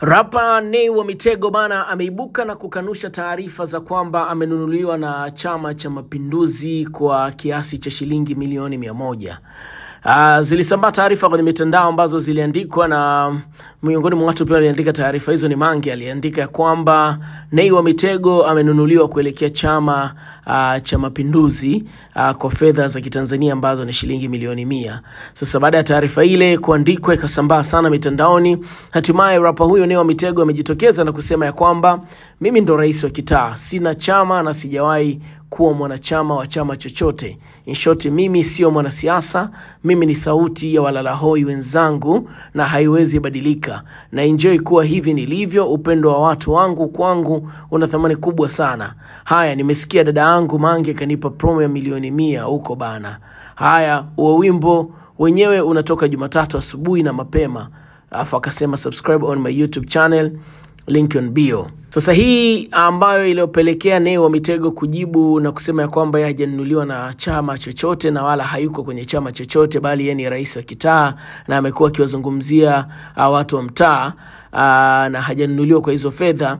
Rapa Nay wa Mitego bana ameibuka na kukanusha taarifa za kwamba amenunuliwa na Chama cha Mapinduzi kwa kiasi cha shilingi milioni 100. Zilisambaa taarifa kwenye mitandao ambazo ziliandikwa na miongoni mwa watu pia waliandika taarifa hizo ni Mange. Aliandika ya kwamba Nay wa Mitego amenunuliwa kuelekea Chama cha Mapinduzi kwa fedha za Kitanzania ambazo ni shilingi milioni 100. Sasa baada ya taarifa ile kuandikwa ikasambaa sana mitandaoni, hatimaye rapa huyo Nay wa Mitego amejitokeza na kusema ya kwamba mimi ndo rais wa kitaa, sina chama na sijawahi kuwa mwanachama wa chama chochote. In short, mimi sio mwanasiasa, mimi ni sauti ya walalahoi wenzangu na haiwezi badilika. Na enjoy kuwa hivi nilivyo, upendo wa watu wangu kwangu una thamani kubwa sana. Haya, nimesikia dada yangu Mange kanipa promo ya milioni 100 huko bana. Haya, huo wimbo wenyewe unatoka Jumatatu asubuhi na mapema. Alafu akasema subscribe on my YouTube channel, link on bio. Sasa hii ambayo iliyopelekea Nay wa Mitego kujibu na kusema ya kwamba yeye hajanunuliwa na chama chochote na wala hayuko kwenye chama chochote, bali yeye ni rais wa kitaa na amekuwa akiwazungumzia watu wa mtaa na hajanunuliwa kwa hizo fedha.